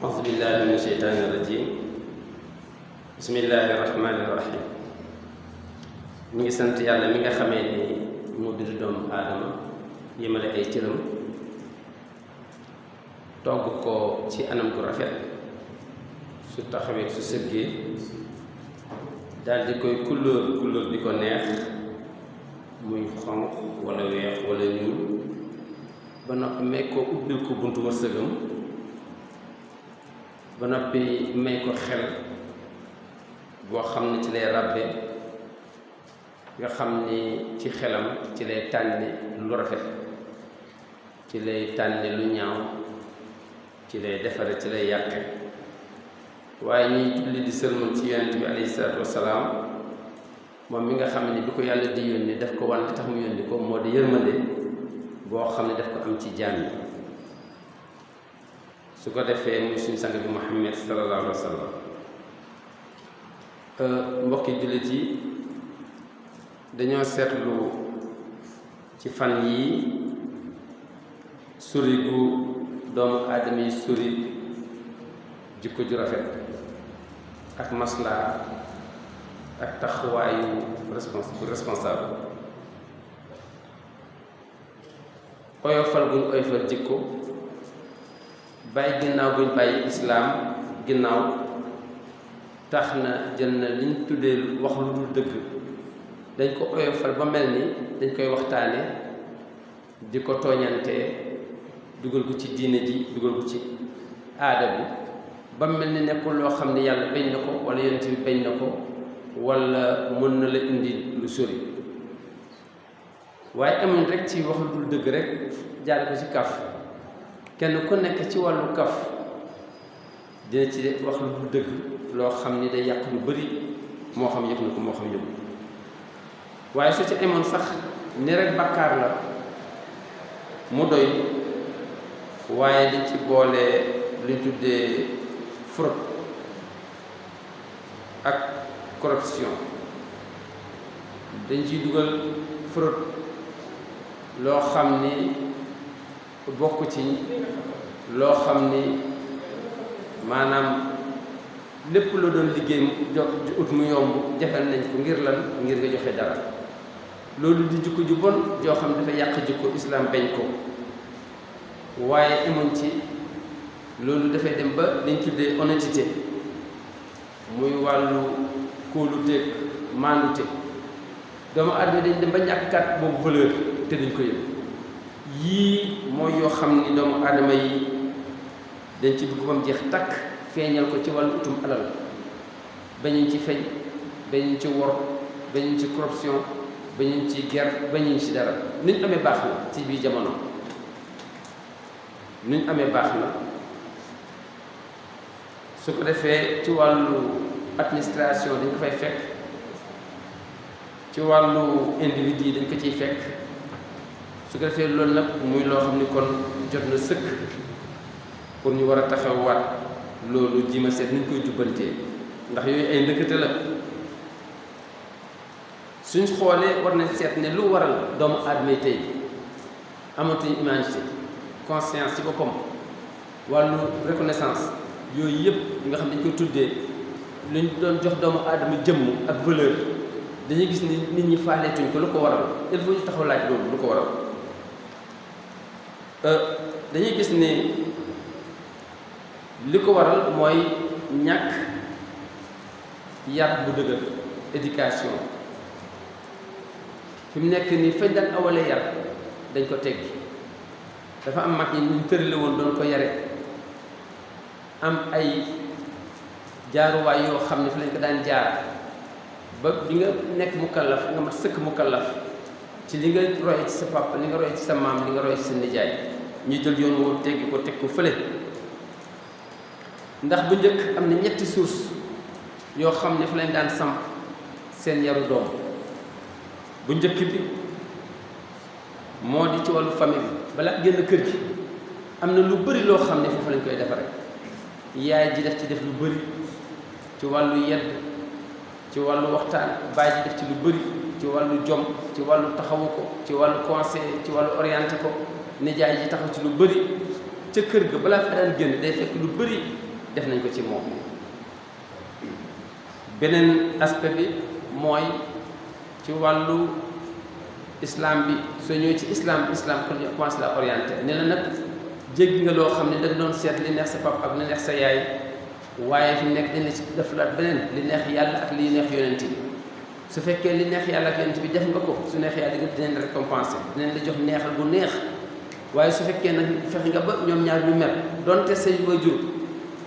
أعوذ بالله من الشيطان الرجيم بسم الله الرحمن الرحيم ñu ngi sant yàlla mi nga xamee ni moo bind doomu aadama yemale ay cëram togg ko ci anam gu rafet su taxawee su sëggee daal di koy couleur bi ko neex muy xonq wala weex wala ñuul ba noppi may ko ubbil ko buntu wërsëgam ba noppi may ko xel boo xam ne ci lay ràbbe nga xam ni ci xelam ci lay tànni lu rafet ci lay tànni lu ñaaw ci lay defare ci lay yàqe waaye ñuy julli di sëlmal ci yonent bi alayhi salaatu wassalaam moom mi nga xam ne bi ko yàlla di yónni daf ko wan li tax mu yónni ko moo di yërmande boo xam ne daf ko am ci jaam yi su ko defee muy suñu sang bi Muhammad sallallahu alayhi wa sallam mbokki jullit yi dañoo seetlu ci fan yi sori gu doomu aadama yi sori jikko ju rafet ak maslaa ak taxawaayu responsable oyofal guñ oyofal jikko bàyyi ginnaaw buñ bàyyi islaam ginnaaw tax na jël na liñ tuddee wax lu dul dëgg dañ ko oyofal ba mel ni dañ koy waxtaane di ko tooñantee dugal ko ci diine ji dugal ko ci aada bi ba mel ni nekkul loo xam ne yàlla bañ na ko wala yonent bi bañ na ko wala mën na la indi lu sori waaye amuñ rek ci wax lu dul dëgg rek jaare ko ci kaf kenn ku nekk ci wàllu kaf dina ci wax lu dul dëgg loo xam ni day yàq lu bari moo xam yëg na ko moo xam yëgu waaye su ci amoon sax ni rek bàkkaar la mu doy waaye di ci boole luñ tuddee fraude ak corruption dañ ciy dugal fraude loo xam ni bokk ci loo xam ni maanaam lépp la doon liggéey ut mu yomb jafal nañ ko ngir lan ngir nga joxe dara loolu di jikko ju bon joo xam dafa yàq jikko islam bañ ko waaye amuñ ci loolu dafay dem ba dañ tuddee honnêteté muy wàllu kóoluteeg maandute doomu aadama dañ dem ba ñàkkaat boobu valeur te duñ ko yëg yii mooy yoo xam ni doomu aadama yi dañ ci dugg ba mu jeex takk feeñal ko ci wàllu utum alal bañuñ ci feeñ bañuñ ci wor bañuñ ci corruption bañuñ ci guerre bañuñ ci dara nuñ amee baax na ci biir jamono nuñ amee baax na su ko defee ci wàllu administration dañ ko fay fekk ci wàllu individu yi dañ ko ciy fekk su ko defee loolu nag muy loo xam ni kon jot na sëkk pour ñu war a taxawaat loolu ji ma seet nuñ koy jubbantee ndax yooyu ay ndëkkate la suñ xoolee war nañ seet ne lu waral doomu aadama yi tey amatuñ humanité conscience ci boppam wàllu reconnaissance yooyu yëpp nga xam dañ koy tuddee luñ doon jox doomu aadama jëmm ak valeur dañuy gis ni nit ñi faaleetuñ ko lu ko waral il faut ñu taxaw laaj loolu lu ko waral dañuy gis ni li ko waral mooy ñàkk yar bu dëgër éducation fi mu nekk nii fañ daan awalee yar dañ ko teggi dafa am mag ñi ñu tërale woon doon ko yare am ay jaaruwaay yoo xam ne fi lañ ko daan jaar ba bi nga nekk mukallaf nga mat sëkk mukallaf ci li nga roy ci sa papa li nga roy ci sa maam li nga roy ci sa nijaay ñu jël yoon woo teggi ko teg ko fële ndax bu njëkk am na ñetti source yoo xam ne fa lañ daan samp seen yaru doom bu njëkk bi moo di ci wàllu famille bi balaa génn kër gi am na lu bari loo xam ne foofu lañ koy defare yaay ji def ci def lu bari ci wàllu yedd ci wàllu waxtaan baay ji def ci lu bari ci wàllu jom ci wàllu taxawu ko ci wàllu conseil ci wàllu orienté ko nijaay ji taxaw ci lu bari ca kër ga balaa fa daan génn day fekk lu bari def nañ ko ci moom. beneen aspect bi mooy ci wàllu islam bi soo ñëwee ci islam kon ñu commencé la orienté ne la nag jéggi nga loo xam ne da nga doon seet li neex sa papa ak li neex sa yaay waaye fi nekk dañ la ci def la beneen li neex yàlla ak li neex yonent bi su fekkee li neex yàlla ak yonent bi def nga ko su neex yàlla dinañ la récompenser dinañ la jox neexal bu neex waaye su fekkee nag fexe nga ba ñoom ñaar ñu mer donte say waajur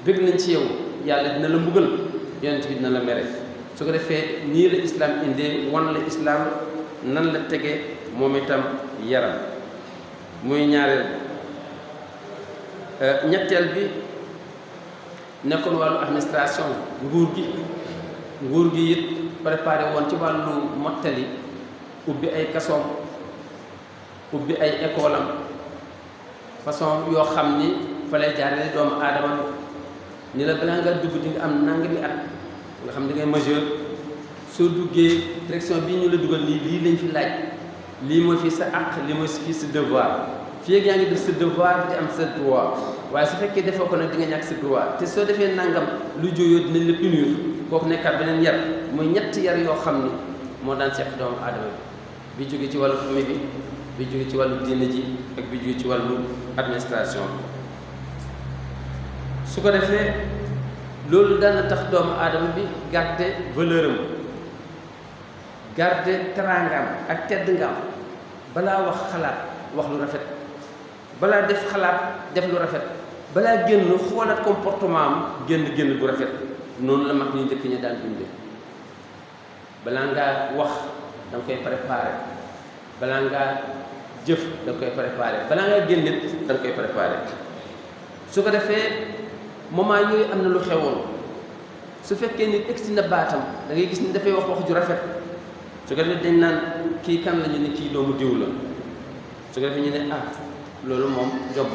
bëgg nañ ci yow yàlla dina la mbugal yonent bi dina la mere su ko defee nii la islam indee wan la islam nan la tege moom itam yaram muy ñaareel ñetteel bi nekkoon wàllu administration nguur gi it préparé woon ci wàllu mottali ubbi ay kasoom ubbi ay école am façon yoo xam ni fa lay jaarale doomu aadama ni la balaa nga dugg di nga am nangami at nga xam ne da ngay majeur soo duggee direction bii ñu la dugal lii lañ fi laaj lii mooy fii sa àq lii mooy fii sa devoir fii ak yaa ngi def sa devoir di am sa droit waaye su fekkee defoo ko nag di nga ñàkk sa droit te soo defee nangam lu jóoyoo dinañ la punir kooku nekkaat beneen yar mooy ñetti yar yoo xam ni moo daan seq doomu aadama bi jóge ci wàllu famille bi jóge ci wàllu diine ji ak bi jóge ci wàllu administration su ko defee loolu dana tax doomu aadama bi garder valeur am garder teraangaam ak tedd ngaam balaa wax xalaat wax lu rafet balaa def xalaat def lu rafet balaa génn xoolaat comportement am génn bu rafet noonu la mag ñu njëkk ñi daan dundee balaa ngaa wax da nga koy préparer balaa ngaa jëf da nga koy préparer balaa ngaa génn nit da nga koy préparer su ko defee moment yooyu am na lu xewoon su fekkee nit egsi na baatam da ngay gis ni dafay wax ju rafet su ko defee dañ naan kii kan la ñu ne kii doomu diw la su ko defee ñu ne loolu moom jobb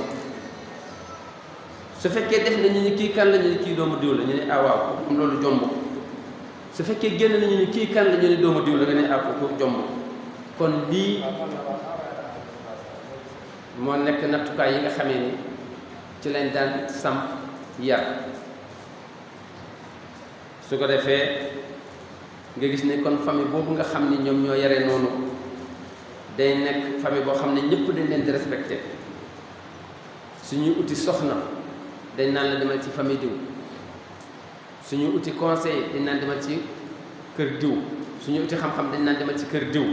su fekkee def nañu ni kii kan la ñu ne kii doomu diw la ñu ne waaw moom loolu jomb su fekkee génn nañu ni kii kan la ñu ne doomu diw la nga ne kooku jomb kon lii moo nekk nattukaay yi nga xamee ni ci lañ daan samp yar su ko defee nga gis ne kon famille boobu nga xam ni ñoom ñoo yare noonu day nekk famille boo xam ne ñëpp dañ leen di respecté suñuy uti soxna dañ naan la demal ci famille diw suñuy uti conseil dañ naan demal ci kër diw suñuy uti xam-xam dañ naan demal ci kër diw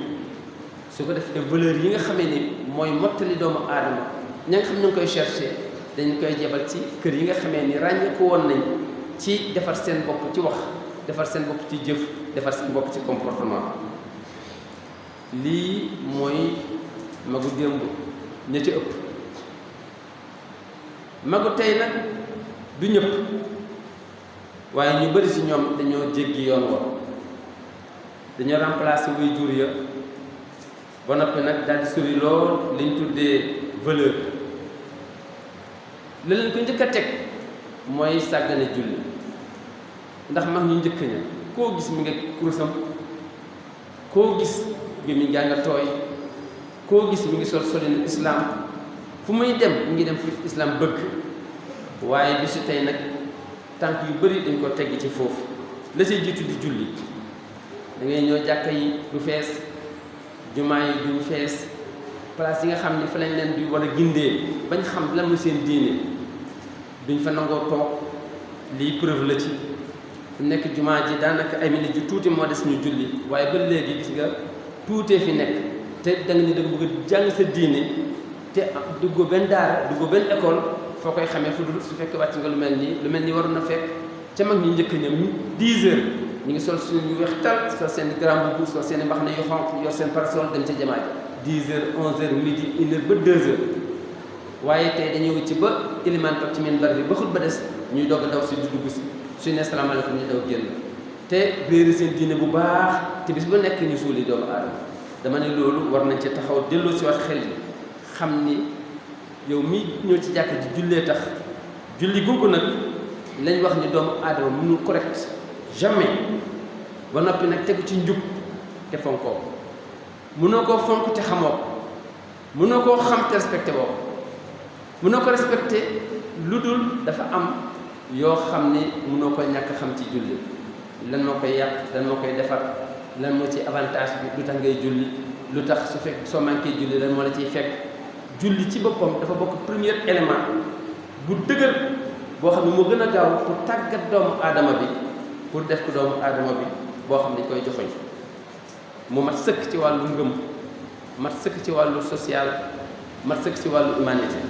su ko defee valeur yi nga xamee ni mooy mottali doomu aadama ña nga xam ñu ngi koy cherché dañ koy jebal ci kër yi nga xamee ni ràññeeku woon nañ ci defar seen bopp ci wax defar seen bopp ci jëf defar seen bopp ci comportement lii mooy magu démb ña ci ëpp magu tey nag du ñëpp waaye ñu bari ci ñoom dañoo jéggi yoon wa dañoo remplacer wuy jur ya ba noppi nag daal di sori lool liñ tuddee valeur la leen ko njëkk a teg mooy sàggane julli ndax mag ñu njëkk ña koo gis mi nga kurusam koo gis bi mi ngaa nga tooy koo gis mi ngi sol solinu islam fu muy dem mi ngi dem fu islam bëgg waaye bisu tey nag tànk yu bari dañ ko tegg ci foofu la say jiitu di julli da ngay ñëw jàkka yi du fees jumaa yi duñ fees place yi nga xam ne fa lañ leen di war a gindee bañ xam lan mu seen diine duñ fa nangoo toog lii preuve la ci fu nekk jumaa ji daanaka ay minutes yu tuuti moo des ñu julli waaye ba léegi gis nga tuutee fi nekk te da nga ni da nga bëgg a jàng sa diine te duggoo benn daara duggoo benn école foo koy xamee fu dul su fekkee wàcc nga lu mel nii waroon na fekk ca mag ñi njëkk ñoom 10 heures ñu ngi sol suñu weex tal sol seen grand boubou sol seen mbaxana yu xonq yor seen parasol dem ca jamaa ji 10 heures 11 heures midi 1 heure ba 2 heures waaye tey dañuy wut ci ba ilimaan toog ci minbar bi ba xut ba des ñuy doog a daw si di dugg si suñu ne salaamaaleykum ñu daw génn te réeri seen diine bu baax te bis bu nekk ñu suuli doomu aadama dama ne loolu war nañ ci taxaw delloo si waat xel yi xam ni yow mi ñëw ci jàkk ji jullee tax julli googu nag lañ wax ni doomu aadama mënul correct jamais ba noppi nag tegu ci njub te fonkoo mënoo koo fonk te xamoo ko mënoo koo xam te respecté boo ko mënoo ko respecté lu dul dafa am yoo xam ni mënoo ko ñàkk xam ci julli lan moo koy yàq lan moo koy defar lan moo ci avantage bi lu tax ngay julli lu tax su fekk soo manqué julli lan moo la ciy fekk julli ci boppam dafa bokk premier élément bu dëgër boo xam ne moo gën a gaaw pour tàggat doomu aadama bi pour def ko doomu aadama bi boo xam ne koy joxoñ mu mat sëkk ci wàllu ngëm mat sëkk ci wàllu social mat sëkk ci wàllu humanité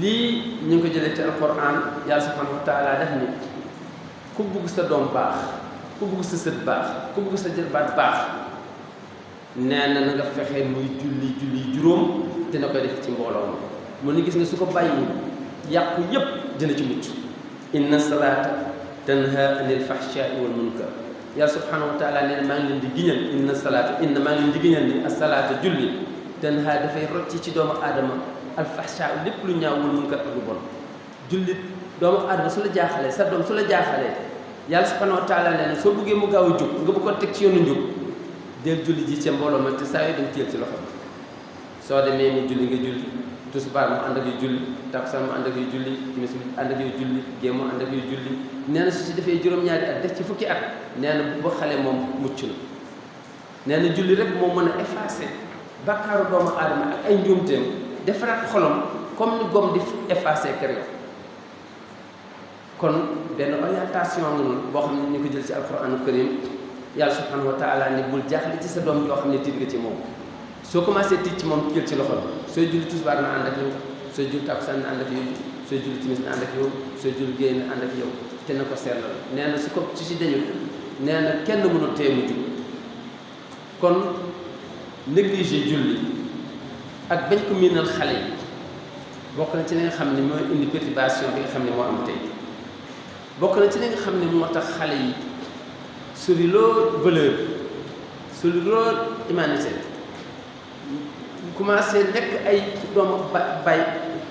lii ñu ngi ko jëlee ci alquran yàlla subhanahu wa taala def ni ku bugg sa doom baax ku bugg sa sët baax ku bugg sa jërbaat baax nee na nga fexe muy julli juróom dina koy def ci mbooloo mu ni gis nga su ko bàyyiwul yàqu yépp dina ci mucc inna salaata tanha anil fahshaai wal munkar yàlla subhanahu wa taala nee na maa ngi leen di giñal inna salaata inna maa ngi leen di giñal ni as-salaata julli tanha dafay rocci ci doomu aadama al fahshaa lépp lu ñaaw wal munkar ak lu bon jullit doomu aadama su la jaaxalee sa doom su la jaaxalee yàlla subhanahu wa taala nee na soo buggee mu gaaw a jóg nga bëgg ko teg ci yoonu njub del julli ji ca mbooloo ma te saa yoo dem téel ci loxo soo demee mu julli nga julli tisbaar mu ànd ak yu julli takkusaan mu ànd ak yu julli timis mu ànd ak yu julli gée mu ànd ak yu julli nee na su ci defee juróom-ñaari at def ci fukki at nee na bu xale moom mucc na nee na julli rek moo mën a effacer bakkaaru doomu aadama ak ay njuumteem defaraat xolom comme ni gom di effacer kër kon benn orientation nga noonu boo xam ne ñu ko jël ci alquranu karim yàlla subhanahu wa taala ni bul jaaxle ci sa doom yoo xam ne tiit nga ci moom soo commencé tiit ci moom jël ci loxo sooy julli tisbaar na ànd ak yow sooy julli takkusaan na ànd ak yow sooy julli timis na ànd ak yow sooy julli géey na ànd ak yow te na ko seetlal nee na su ko su ci dañu nee na kenn mënul tee mu jug kon négligé julli ak bañ ko miinal xale yi bokk na ci li nga xam ne mooy indi perturbation bi nga xam ne moo am tey bokk na ci li nga xam ne moo tax xale yi sori lool valeur sori lool humanité commencé nekk ay doomu bay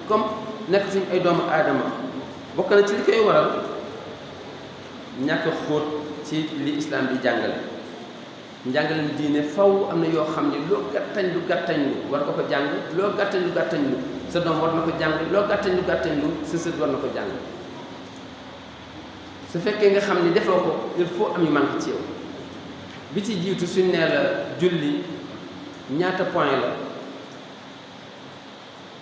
comme nekk suñu ay doomu aadama bokk na ci li koy waral ñàkk xóot ci li islam di jàngale njàngale diine faw am na yoo xam ne loo gàttañ lu war nga ko jàng loo gàttañ lu sa doom war na ko jàng loo gàttañ lu sa sët war na ko jàng su fekkee nga xam ne defoo ko il faut am yu manqué ci yow bi ci jiitu suñ nee la julli ñaata point la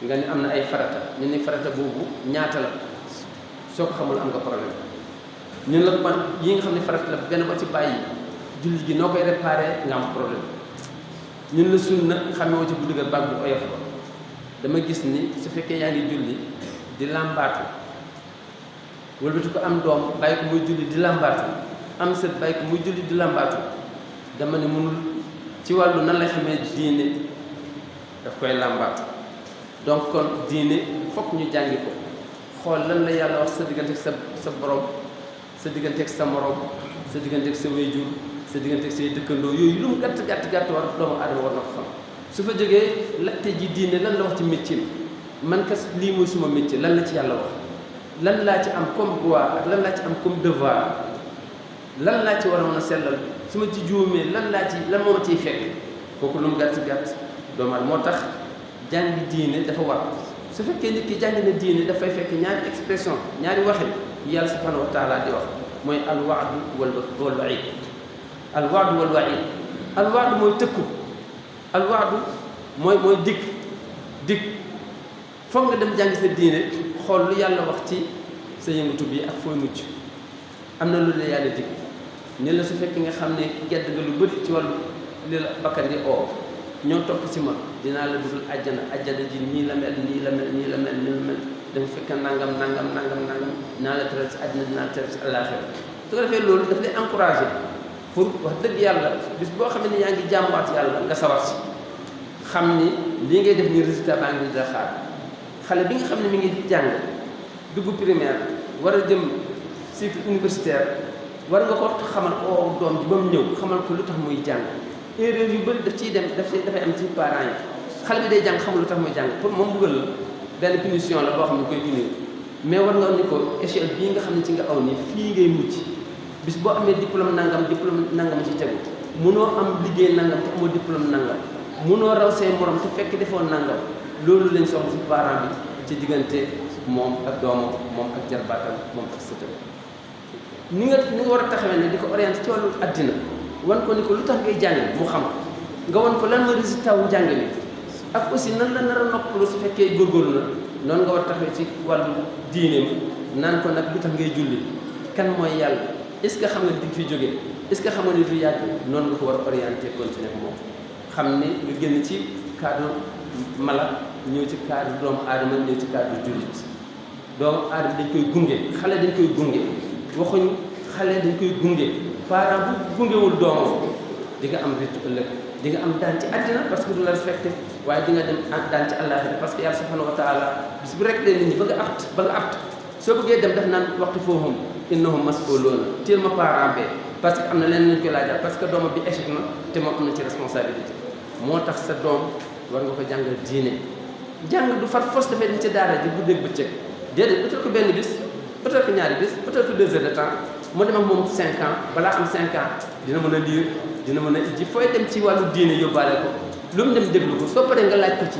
nga ni am na ay farata ñu ni farata boobu ñaata la soo ko xamul am nga problème ñun la point yi nga xam ne farata la benn ba ci bàyyi julli gi noo koy réparé nga am problème ñun la sunna xamewoo ci bu dëgg bag bu oyof ba dama gis ni su fekkee yaa ngi julli di làmbaatu wëlbati ko am doom bàyyi ko muy julli di làmbaatu am sët bàyyi ko muy julli di làmbaatu dama ne mënul ci wàllu nan lay xamee diine daf koy làmbaatu donc kon diine fokk ñu jàngi ko xool lan la yàlla wax sa diggante ak sa borom sa diggante ak sa morom sa diggante ak sa wéyjur sa diggante ak say dëkkandoo yooyu lu mu gàtt war doomu aadama war na ko xam su fa jógee laajte ji diine lan la wax ci métier man kas lii mooy suma métier lan la ci yàlla wax lan laa ci am comme droit ak lan laa ci am comme devoir lan laa ci war a mën a sellal su ma ci juumee lan moo ma ciy fekk kooku lu mu gàtt doomu aadama moo tax jàngi diine dafa war su fekkee nit ki jàng na diine dafay fekk ñaari expression ñaari waxin yàlla subhanahu wa taala di wax mooy alwaadu wal waid alwaadu wal waid alwaadu mooy tëkku alwaadu mooy dig foog nga dem jàngi sa diine xool lu yàlla wax ci sa yëngatu bi ak fooy mucc am na lu la yàlla dig ne la su fekkee nga xam ne gedd nga lu bëri ci wàllu li la bakkan di oo ñoo topp si ma dinaa la dugal ajjana ji nii la mel dafa fekk nangam dinaa la teral si àddina dinaa la teral si àllaaxira su ko defee loolu daf lay encouragé pour wax dëgg yàlla bis boo xam ne yaa ngi jàmbaat yàlla nga sawar si xam ni lii ngay def ni résultat baa ngi di la xaar xale bi nga xam ne mi ngi jàng dugg primaire war a jëm cycle universitaire war nga ko xamal oo doom ji ba mu ñëw xamal ko lu tax muy jàng erreur yu bëri daf ciy dem dafay am ci parents yi xale bi day jàng xamul lu tax muy jàng pour moom buggal la benn punition la boo xam ne koy punir mais war nga ni ko échelle bii nga xam ne ci nga aw ni fii ngay mucc bis boo amee diplôme nangam ci tegu munoo am liggéey nangam te amoo diplôme nangam munoo raw say morom te fekk defoon nangam loolu lañ soxla ci parent bi ci diggante moom ak doomam moom ak jarbaatam moom ak sëtam ni nga war a taxawee ne di ko orienté ci wàllu addina wan ko ni ko lu tax ngay jàng mu xam nga wan ko lan mooy résultat wu njàng mi ak aussi nan la nar a noppalu su fekkee góorgóorlu na noonu nga war a taxawee ci wàllu diineem naan ko nag lu tax ngay julli kan mooy yàlla est-ce que xam nga di fi jóge est-ce que xam nga ni du yàgg noonu nga ko war a orienté continuer moom xam ne nga génn ci cadre mala ñëw ci cadre doomu aadama ñëw ci cadre jullit doomu aadama dañ koy gunge xale dañ koy gunge waxuñu xale dañ koy gunge parent bu gungewul doomam di nga am ritu ëllëg di nga am daan ci àddina parce que du la respecté waaye di nga dem daan ci àllaaxira parce que yàlla subhanahu wa taala bis bu rek lee nit ñi ba nga apt soo bëggee dem def naan waxtu foohum innahum mas'uluuna teel ma parent bee parce que am na leen nañ koy laajal parce que doomam bi échec na te moo am na ci responsabilité moo tax sa doom war nga ko jàngal diine jàng du far fos dafay dem ci daara ji bu dégg bëccëg déedéet utal ko benn bis utal ko ñaari bis utal ko 2 heures de temps mu dem ak moom 5 ans balaa am 5 ans dina mën a lire dina mën a ijji fooy dem ci wàllu diine yóbbaale ko lu mu dem déglu ko soo paree nga laaj ko ci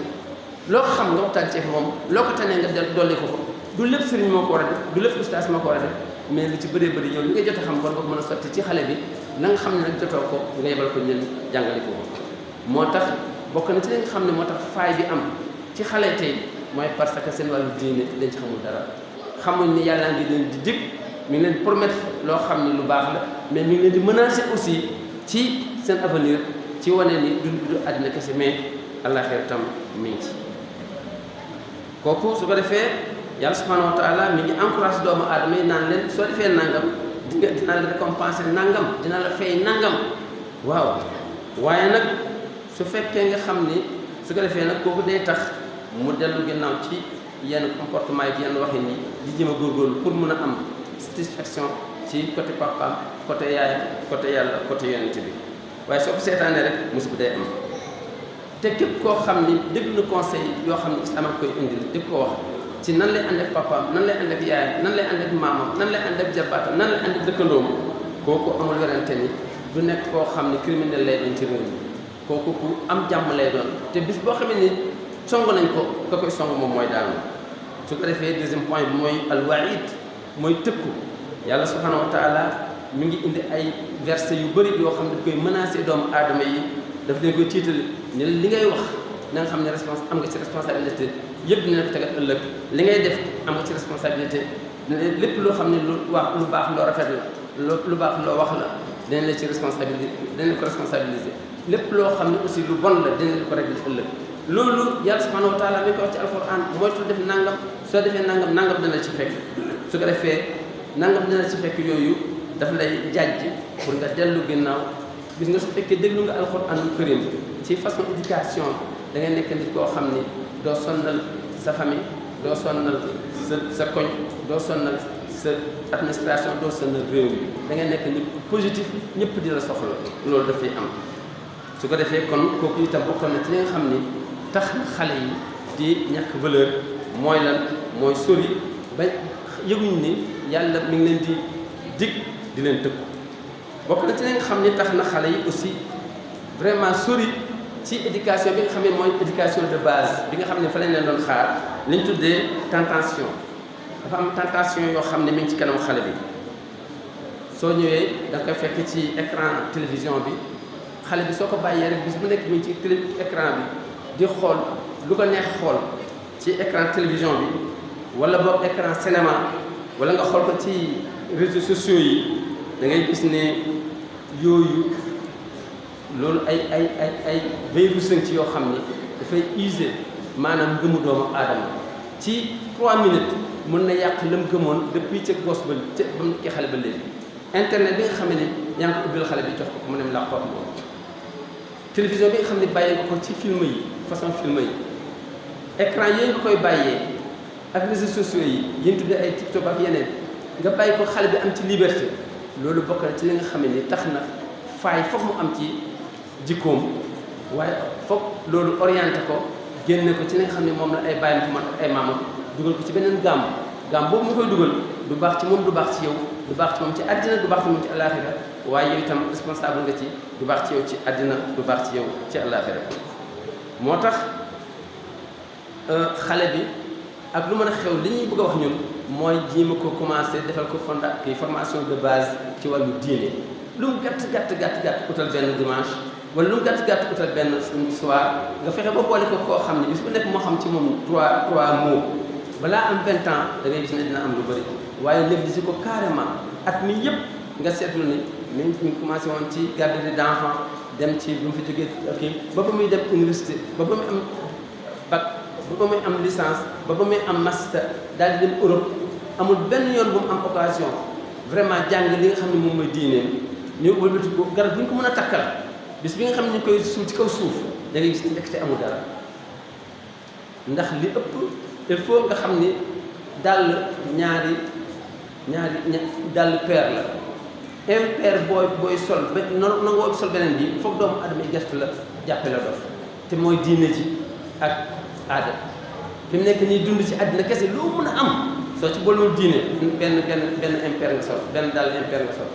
loo xam nga waxtaan ci moom loo ko tanee nga dolli ko ko du lépp sëriñ moo ko war a def du lépp ustaas moo ko war a def mais lu ci bëree bëri yow li nga jot a xam war nga ko mën a sotti ci xale bi la nga xam ne nag jotoo ko nga yebal ko ñen jàngale ko moo tax bokk na ci li nga xam ne moo tax faay bi am ci xale tey mooy parce que seen wàllu diine dañ ci xamul dara xamuñ ni yàlla ngi leen di dig mi ngi leen di promettre loo xam ne lu baax la mais mi ngi leen di menacer aussi ci seen avenir ci wane ni du àddina kese mais àllaaxira tam mi ngi ci kooku su ko defee yàlla subhanahu wa taala mi ngi encouragé doomu aadama yi naan leen soo defee nangam dina la récompenser nangam dina la fay nangam waaw waaye nag su fekkee nga xam ni su ko defee nag kooku day tax mu dellu ginnaaw ci yenn comportement yi yenn waxin yi di jëm a góorgóorlu pour mun a am satisfaction ci côté papaam côté yaayam côté yàlla côté yonent bi waaye soo ko seetaanee rek musiba day am te képp koo xam ni dégg na conseil yoo xam ne islam ak koy indil di ko wax ci nan lay ànd ak papaam nan lay ànd ak yaayam nan lay ànd ak maamam nan lay ànd ak jarbaatam nan lay ànd ak dëkkandoom kooku amul werante ni du nekk koo xam ni criminel lay doon ci réew mi kooku ku am jàmm lay doon te bis boo xamee ni song nañ ko ka koy song moom mooy daanu su ko defee deuxième point bi mooy alwaid mooy tëkku yàlla subhanahu wa taala mi ngi indi ay versets yu bëri yoo xam ne daf koy menacer doomu aadama yi daf leen koy tiital ne li ngay wax na nga xam ne am nga ci responsabilité yëpp dina ko tegal ëllëg li ngay def am nga ci responsabilité lépp loo xam ne lu baax loo rafet la lu baax loo wax la dinañ la ci responsabilité dinañ ko responsabiliser lépp loo xam ne aussi lu bon la dinañ ko régler ëllëg loolu yàlla subhanahu wa taala mi ko wax ci alquran moytu def nangam soo defee nangam dina ci fekk su ko defee nangam dina ci fekk yooyu daf lay jàjj pour nga dellu ginnaaw gis nga su fekkee déglu nga alquranul karim ci façon éducation da ngay nekk nit koo xam ni doo sonnal sa famille doo sonnal sa koñ doo sonnal sa administration doo sonnal réew mi da ngay nekk nit positif ñëpp di la soxla loolu dafay am su ko defee kon kooku itam bokkoon na ci li nga xam ni tax na xale yi di ñàkk valeur mooy lan mooy sori ba yëguñ ni yàlla mi ngi leen di dig di leen tëkku bokk na ci li nga xam ni tax na xale yi aussi vraiment sori ci éducation bi nga xam ne mooy éducation de base bi nga xam ne fa lañ leen doon xaar li ñu tuddee tentation dafa am tentation yoo xam ne mi ngi ci kanam xale bi soo ñëwee da nga koy fekk ci écran télévision bi xale bi soo ko bàyyee rek bis bu nekk mi ngi ci écran bi di xool lu ko neex xool ci écran télévision bi wala boog écran cinéma wala nga xool ko ci réseaux sociaux yi da ngay gis ne yooyu loolu ay virus ci yoo xam ni dafay user maanaam ngëmu doomu aadama ci 3 minutes mën na yàq lam gëmoon depuis ca gos ba ca ba mu nekkee xale ba léegi internet bi nga xam ne yaa ngi ko ubbil xale bi jox ko mu dem làqoo ak moom télévision bi nga xam ne bàyyee ko ci film yi façon film yi écran yooyu nga koy bàyyee ak réseaux sociaux yi yéen tuddee ay TikTok ak yeneen nga bàyyi ko xale bi am ci liberté loolu bokk na ci li nga xam ne tax na faay foog mu am ci jikkoom waaye foog loolu orienté ko génne ko ci li nga xam ne moom la ay bàyyam ko ak ay maamam dugal ko ci beneen gaam boobu mu koy dugal du baax ci moom du baax ci yow du baax ci moom ci àddina du baax ci moom ci àllaaxira waaye yow itam responsable nga ci du baax ci yow ci àddina du baax ci yow ci àllaaxira moo tax xale bi ak lu mën a xew li ñuy bëgg a wax ñun mooy jéem a ko commencé defal ko formation de base ci wàllu diine lu mu gàtt utal benn dimanche wala lu mu gàtt utal benn soir nga fexe ba boole ko koo xam ne bis bu nekk moo xam ci moom trois mots balaa am 20 ans da ngay gis ne dina am lu bëri waaye léegi si ko carrément at mi yëpp nga seetlu ni mi ngi commencé woon ci garderie d'enfants dem ci bu mu fi jógee ba muy dem université ba muy am bac ba muy am licence ba muy am master daal di dem Europe amul benn yoon bu mu am occasion vraiment jàng li nga xam ne moom mooy diineem ñu wëlbati ko garab bi ñu ko mën a takkal bis bi nga xam ne ñu koy suul ci kaw suuf da ngay gis ne ndekete amul dara ndax li ëpp il faut nga xam ni dàll ñaari dàll paire la impaire booy sol ba nangoo sol beneen bi foog doomu adama yi gestu la jàppe la dof te mooy diine ji ak aada fi mu nekk nii dund ci àddina kese loo mën a am soo ci boolewul diine benn impaire nga sol benn dàll impaire nga sol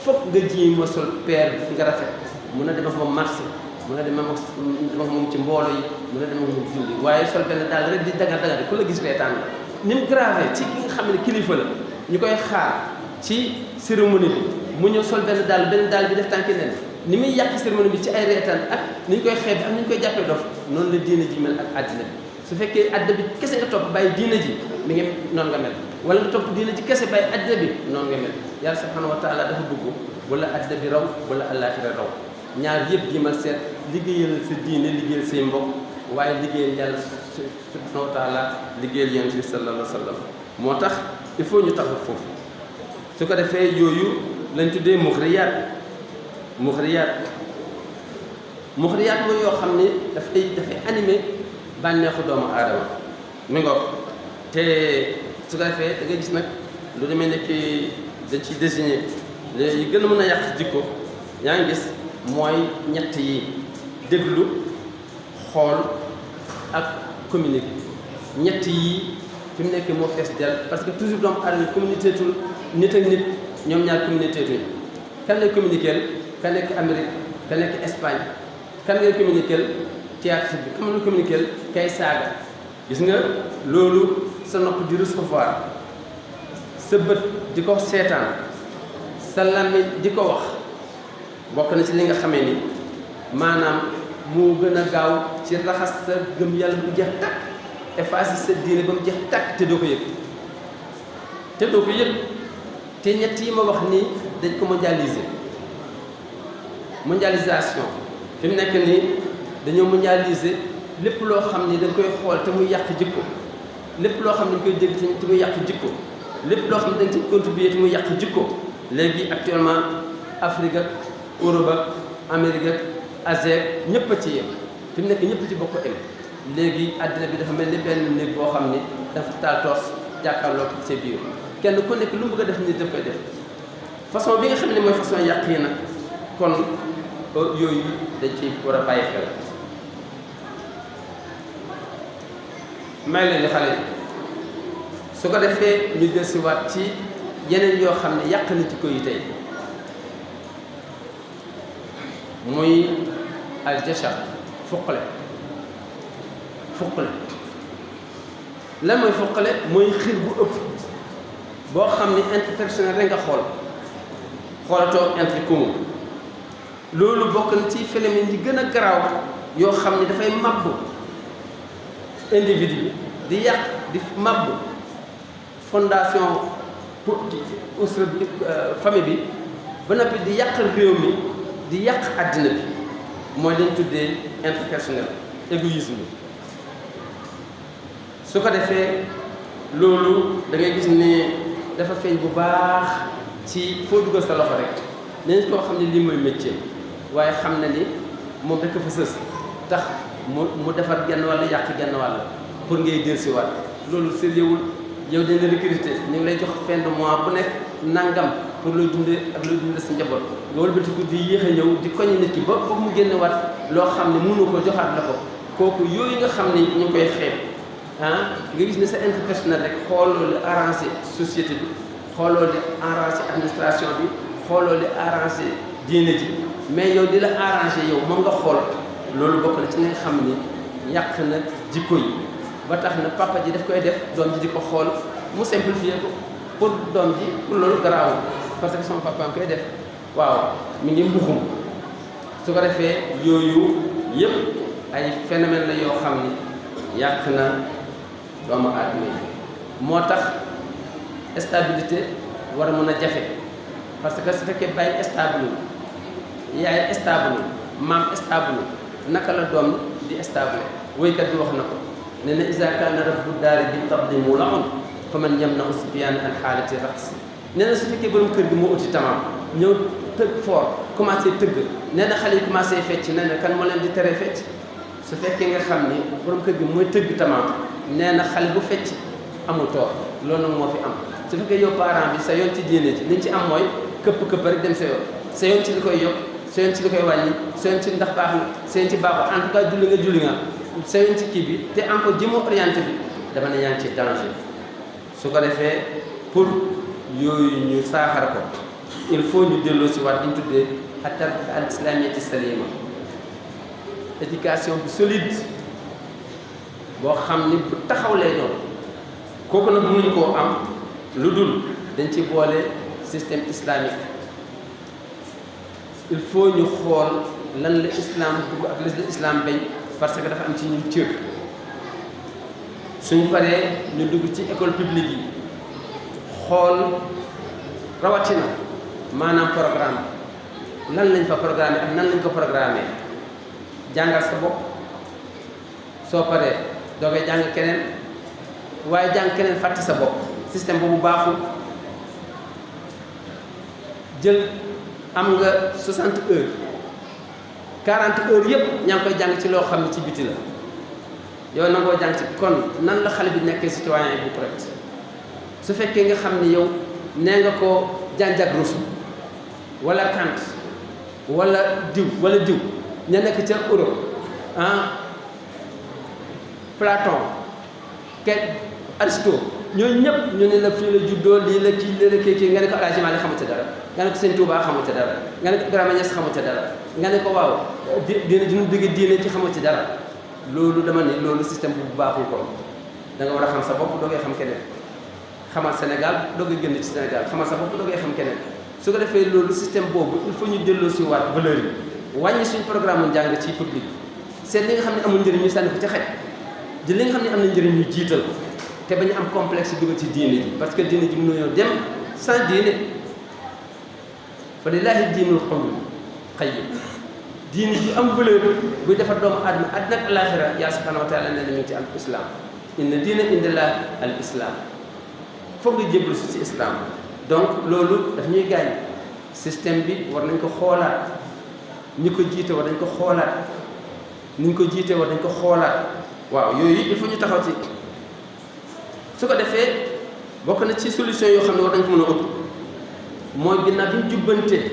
foog nga ji ma sol paire nga rafet mun a dem ak moom marché mun a dem ak moom ci mboolo yi mun a dem ak moom julli waaye sol benn daal rek di daga di ku la gis reetaan la ni mu grave ci ki nga xam ne kilifa la ñu koy xaar ci cérémonie bi mu ñëw sol benn daal bi def tànki nen ni muy yàq cérémonie bi ci ay reetaan ak ni ñu koy xeeb ak ni ñu koy jàppee dof noonu la diine ji mel ak àddina bi su fekkee àddina bi kese nga topp bàyyi diine ji mi ngi noonu nga mel wala nga topp diine ji kese bàyyi àddina bi noonu nga mel yàlla subhanahu wa taala dafa bëgg wala àddina bi raw wala àllaaxira raw ñaar yëpp ji ma seet liggéeyal sa diine liggéeyal say mbokk waaye liggéeyal yàlla subhanahu wa taala liggéeyal yonent bi sallallahu alayhi wa sallam moo tax il faut ñu taxaw foofu su ko defee yooyu lañ tuddee muxriyaat mooy yoo xam ne dafay animé bànneexu doomu aadama mi ngoog te su ko defee da ngay gis nag lu demee nekk dañ ciy désigné yi gën a mën a yàq jikko yaa ngi gis mooy ñett yi déglu xool ak communiquer ñett yi fi mu nekk moo fees del parce que toujours doomu aadama communauté tul nit ak nit ñoom ñaar communauté tuñ kan lay communiquer ka nekk Amérique ka nekk Espagne kan ngay communiquer théâtre bi kan lay communiquer kay saaga gis nga loolu sa nopp di recevoir sa bët di ko seetaan sa làmmiñ di ko wax bokk na ci li nga xamee ni maanaam moo gën a gaaw ci raxas sa gëm yàlla bu jeex tàkk effacer sa diine ba mu jeex tàkk te doo ko yëg te ñett yi ma wax nii dañ ko mondialisation fi mu nekk nii dañoo mondialiser lépp loo xam ni dañ koy xool te muy yàq jikko lépp loo xam ne dañ koy dégg te muy yàq jikko lépp loo xam ne dañ ci contribuer te muy yàq jikko léegi actuellement Afrique ak Europe ak Amérique ak Asie ñëpp a ci yem fi mu nekk ñëpp ci bokk em léegi àddina bi dafa mel ni benn néeg boo xam ni dafa taal toos jàkkaarloo ko ci biir kenn ku nekk lu mu bëgg a def nit daf koy def façon bi nga xam ne mooy façon yàq yi nag kon yooyu dañ ci war a bàyyi xel may leen di xale su ko defee ñu dellusiwaat ci yeneen yoo xam ne yàq na ci ko yi tey muy aljasha fuqale lan mooy fuqale mooy xiir bu ëpp boo xam ni interpersonnel rek nga xoolatoo intercommun loolu bokk na ci phénomène yi gën a garaaw yoo xam ni dafay màbb individu bi di yàq di màbb fondation pour usra bi famille bi ba noppi di yàqal réew mi di yàq àddina bi mooy lañ tuddee interpersonnel égoïsme bi su ko defee loolu da ngay gis ne dafa feeñ bu baax ci foo dugal sa loxo rek nañ koo xam ne lii mooy métier waaye xam na ni moom rek fa sës tax mu defar genn wàll yàq genn wàll pour ngay dellusiwaat loolu sérieuxul yow dina recruter ñu ngi lay jox fin de mois bu nekk nangam pour looy dundee ak looy dundee sa njaboot loolu ba ko di yéex a ñëw di koñ nit ki ba foog mu génne waat loo xam ne mënu ko joxaat la ko kooku yooyu nga xam ne ñu ngi koy xeeb nga gis ne sa interpersonnel rek xooloo li arrangé société bi xooloo li arrangé administration bi xooloo li arrangé diine ji mais yow di la arrangé yow moom nga xool loolu bokk na ci nga xam ni yàq na jikko yi ba tax na papa ji daf koy def doom ji di ko xool mu simplifier ko pour doom ji pour loolu garaawul parce que son papa koy def waaw mi ngi mbuxum su ko defee yooyu yëpp ay phénomène la yoo xam ni yàq na doomu aadama yi moo tax stabilité war a mën a jafe parce que su fekkee bàyyi stable yaay stable maam stable naka la doom di stable woykat bi wax na ko nee na iza kaana rabbu daari bi tabdi mu la on fa man yam na aussi biyaan an xaalati raqs nee na su fekkee borom kër gi moo uti tamaam ñëw tëgg fort commencé tëgg nee na xale yi commencé fecc nee na kan moo leen di tere fecc su fekkee nga xam ni borom kër gi mooy tëgg tamaam nee na xale bu fecc amul toor loolu nag moo fi am su fekkee yow parent bi sa yoon ci diine ci liñ ci am mooy këpp rek dem sa yoon ci li koy yokk sa yoon ci li koy wàññi sa yoon ci ndax baax na sa yoon ci baaxul en tout cas julli nga sa yoon ci kii bi te encore ji ma orienté bi dama ne yaa ngi ci danger su ko defee pour yooyu ñu saafara ko il faut ñu delloo si waat di ñu tuddee at-tarbiya al-islamiyya salima éducation bu solide boo xam ni bu taxaw lay doon kooku nag mënuñ koo am lu dul dañ ci boole système islamique il faut ñu xool lan la islam dugg ak la islam bañ parce que dafa am ci ñun cër suñ paree ñu dugg ci école publique yi xool rawatina maanaam programme lan lañ fa programmé ak nan lañ ko programmé jàngal sa bopp soo paree doogay jàng keneen waaye jàng keneen fàtte sa bopp système boobu baaxul jël am nga 60 heures 40 heures yëpp ñaa ngi koy jàng ci loo xam ne ci biti la yow nangoo jàng ci kon nan la xale bi nekkee citoyen bu correct su fekkee nga xam ne yow nee nga ko Jean-Jacques Rousseau wala Kant wala diw ña nekk ca Europe Platon Aristote ñooñu ñëpp ñu ne la fii la juddoo lii la kii nga ne ko Alaaji Maalik xamante dara nga ne ko Sëñ Tuubaa xamante dara nga ne ko Ibrahima Ñas xamante dara nga ne ko waaw diine ji ñu dégg diine ci xamante dara loolu dama ne loolu système bu baaxul ko da nga war a xam sa bopp doogay xam keneen xamal Sénégal doogay génn ci Sénégal xamal sa bopp doogay xam keneen su ko defee loolu système boobu il faut ñu delloo si waat valeur yi wàññi suñu programme njàng ci public seet li nga xam ne amul njëriñ ñu sànni ko ci xaj di li nga xam ne am na njëriñ ñu jiital te bañu am complexe dugg ci diine ji parce que diine ji mënuñoo dem sans diine fa lillaahi diinul qayyim diine ji am valeur buy defar doomu àdduna àdduna ak alaaxira yaa subhaanahu wa taala nee na ñu ngi ci al islam inna diina indallaahi al islam foog nga jébbalu si ci islam donc loolu daf ñuy gaañ système bi war nañ ko xoolaat ñi ko jiite war nañ ko xoolaat ni ñu ko jiite war nañ ko xoolaat waaw yooyu il faut ñu taxaw ci su ko defee bokk na ci solution yoo xam ne war nañ ko mën a ëpp mooy ginnaaw bi ñu jubbantee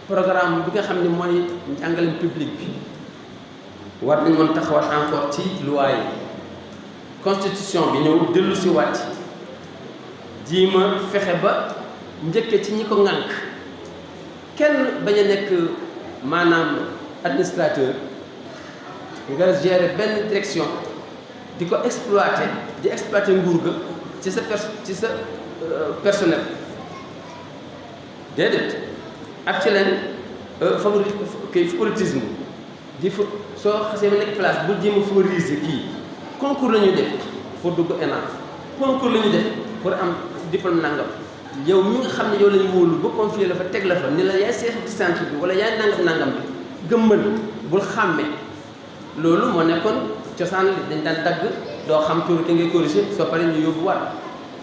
programme bi nga xam ne mooy njàngalem public bi war nañ mën taxawat encore ci loi yi constitution bi ñëw dellu si waat jiima fexe ba njëkke ci ñi ko ŋànk kenn bañ a nekk maanaam administrateur nga gérer benn direction di ko exploiter di exploiter nguur ga ci sa personnel déedéet ak ci leen favoritisme di fa soo xasee ba nekk place bu jéem a favoriser kii concours la ñuy def pour dugg ENA concours la ñuy def pour am diplôme nangam yow ñi nga xam ne yow lañu wóolu ba confier la fa teg la fa ni la yaay chef de centre bi wala yaay nangam bi gëmmal bul xàmme loolu moo nekkoon cosaan li dañ daan dagg doo xam tuuri ki ngay corriger soo paree ñu yóbbu waat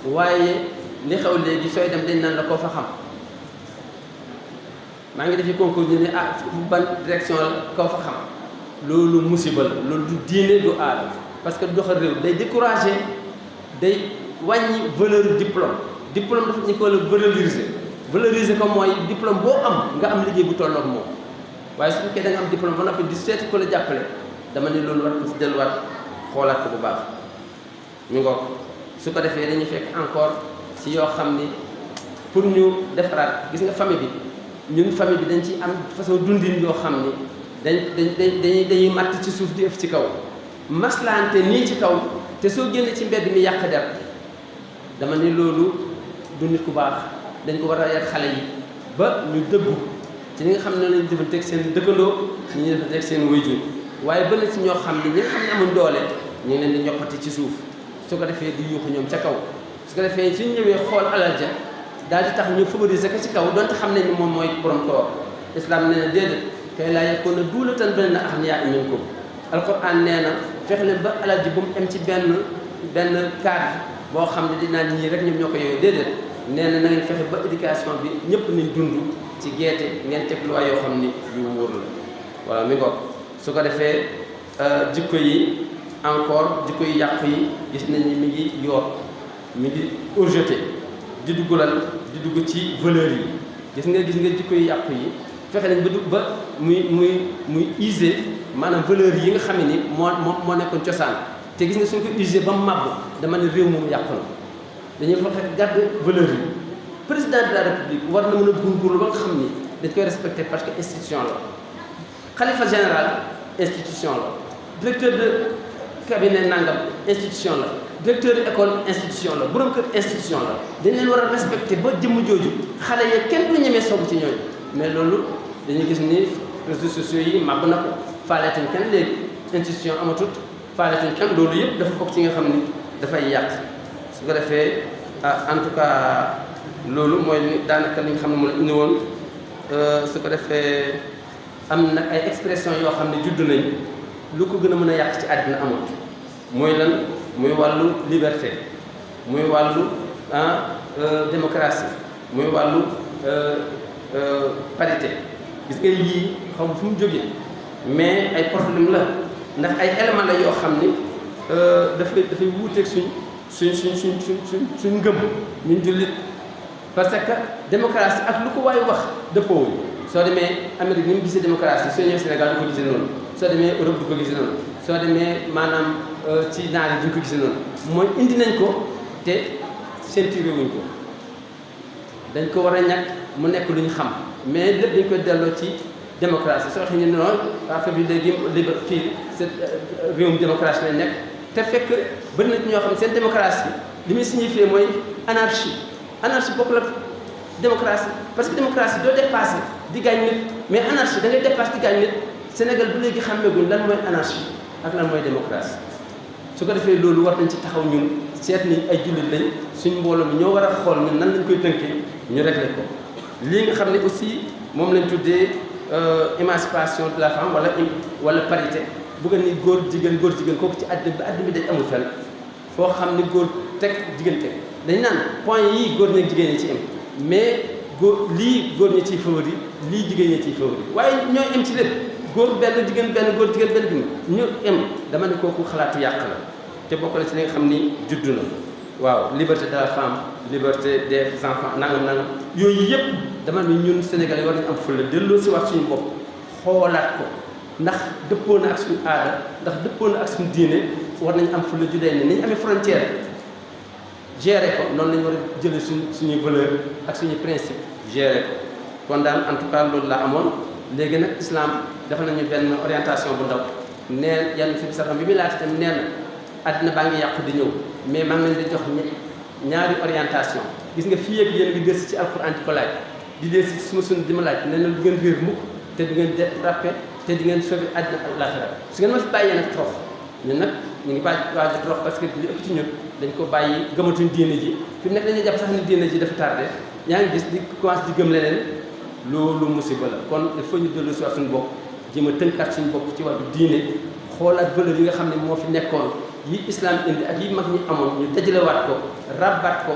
waaye li xew léegi sooy dem dañ naan la koo fa xam maa ngi defi concours ñu ne ban direction la koo fa xam loolu musiba la loolu du diine du aada parce que doxal réew day découragé day wàññi valeur diplôme dafa ñu ko la valoriser ko mooy diplôme boo am nga am liggéey bu tolloog moom waaye su fekkee da nga am diplôme ba noppi di seeti ko la jàppale dama ne loolu war ko ci delluwaat xoolaat ko bu baax ñu ngoog su ko defee dañuy fekk encore ci yoo xam ni pour ñu defaraat gis nga famille bi ñun famille bi dañ ci am façon dundin yoo xam ni dañuy matt ci suuf di ëf ci kaw maslante nii ci kaw te soo génne ci mbedd mi yàq der dama ne loolu du nit ku baax. dañ ko war a yar xale yi ba ñu dëggu ci li nga xam ne lañ defanteeg seen dëkkandoo ci ñu defanteeg seen waajur waaye bëri ci ñoo xam ne ñi nga xam ne amul doole ñu ngi leen di ñoppati ci suuf su ko defee di yuuxu ñoom ca kaw su ko defee suñ ñëwee xool alal ja daal di tax ñu favoriser ko ci kaw donte xam nañ ni moom mooy borom toor islam nee na déedéet kay laa yakuna duulatan bayna aghniyaa minkum alquran nee na fexe leen ba alal ji bu mu am ci benn cadre boo xam ne dinaa ñii rek ñoom ñoo ko yooyu déedéet nee na na ngeen fexe ba éducation bi ñëpp nañ dund ci geete ngeen teg loi yoo xam ni yu wóor la voilà mi ngoog su ko defee jikko yi encore jikko yi yàqu yi gis nañ ni mi ngi yoot mi ngi rejeté di dugg ci valeurs yi gis nga jikko yi yàqu yi fexe nañ ba muy user maanaam valeurs yi nga xam ne ni moo nekkoon cosaan te gis nga suñ ko user ba mu màbb dama ne réew moom yàqu na dañuy fexe garder valeurs yi président de la république war na mën a góorgóorlu ba nga xam ni dañ koy respecté parce que institution la xalifa général institution la directeur de cabinet nangam institution la directeur de école institution la borom kër institution la dañ leen war a respecté ba jëmm jooju xale ya kenn du ñemee soobu ci ñooñu mais loolu dañuy gis ni réseaux sociaux yi màbb na ko faaleetuñ kenn léegi institution amatut faaleetuñ kenn loolu yëpp dafa bokk ci nga xam ni dafay yàq su ko defee en tout cas loolu mooy daanaka li nga xam ne moom la indi woon su ko defee am na ay expression yoo xam ne judd nañ lu ko gën a mën a yàq ci àddina amut mooy lan muy wàllu liberté muy wàllu démocratie muy wàllu parité gis nga yii xaw ma fu mu jógee mais ay problème la ndax ay élément la yoo xam ni dafay wuuteeg suñ ngëm ñun jullit parce que démocratie ak lu ko waay wax dëppoo soo demee Amérique ni mu gisee démocratie soo ñëwee Sénégal du ko gisee noonu soo demee Europe du ko gisee noonu soo demee maanaam ci naar yi du ko gisee noonu mooy indi nañ ko te ceinture wuñ ko dañ ko war a ñàkk mu nekk lu ñu xam mais lépp dañ koy delloo ci démocratie soo xam ne noonu affaire bi léegi fii réewum démocratie lañ nekk te fekk bëri na ñoo xam ne seen démocratie li muy signifié mooy anarchie bokkul ak démocratie parce que démocratie doo dépassé di gaañ nit mais anarchie da ngay dépassé di gaañ nit Sénégal bu léegi xàmmeeguñ lan mooy anarchie ak lan mooy démocratie su ko defee loolu war nañ ci taxaw ñun seet ni ay jullit lañ suñ mbooloo mi ñoo war a xool ñun nan lañ koy tënkee ñu réglé ko lii nga xam ne aussi moom lañ tuddee émancipation de la femme wala parité bëgg ni góor jigéen kooku ci àddina bi àddina bi dañ amul fenn foo xam ni góor teg jigéen teg dañ naan point yii góor ñi jigéen ñi ci am mais lii góor ñi ciy favori lii jigéen ñi ciy favori waaye ñooy am ci lépp góor benn jigéen benn góor jigéen benn bi ñu am dama ne kooku xalaatu yàq la te bokk na ci li nga xam ni juddu na waaw liberté de la femme liberté des enfants nangam yooyu yëpp dama ne ñun Sénégalais war nañ am fulla delloo si wax suñu bopp xoolaat ko ndax dëppoo na ak suñu aada ndax dëppoo na ak suñu diine war nañ am fulla ju dee ne nañ amee frontière gérer ko noonu lañu war a jëlee suñuy valeur ak suñu principe gérer ko kon daal en tout cas loolu laa amoon léegi nag islam dafa nañu benn orientation bu ndaw neen yàlla fi saxam bi muy laaj itam nee na àddina baa ngi yàqu di ñëw mais maa ngi leen di jox ñaari orientation gis nga fii ak yéen ngi gëstu ci alxuraan di ko laaj di dee si suma di ma laaj nee na du ngeen réer mukk te du ngeen rappé te di ngeen sauver àddina ak laaxira su ngeen ma fi bàyyee nag trop ñun nag ñu ngi waaj a trop parce que li ëpp ci ñun dañ ko bàyyi gëmatuñ diine ji fi mu nekk dañuy jàpp sax ni diine ji dafa tardé yaa ngi gis di commencé di gëm leneen loolu musiba la kon il faut ñu dellu si suñu bopp jéem a tënkaat suñu bopp ci wàllu diine xoolaat valeur yi nga xam ne moo fi nekkoon yi islam indi ak yi mag ñi amoon ñu dajalewaat ko rabaat ko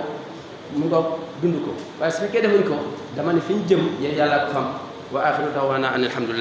mu nga dund ko waaye su fekkee defuñ ko dama ne fi ñu jëm yàlla ko xam wa axiru da'waana an alhamdulillah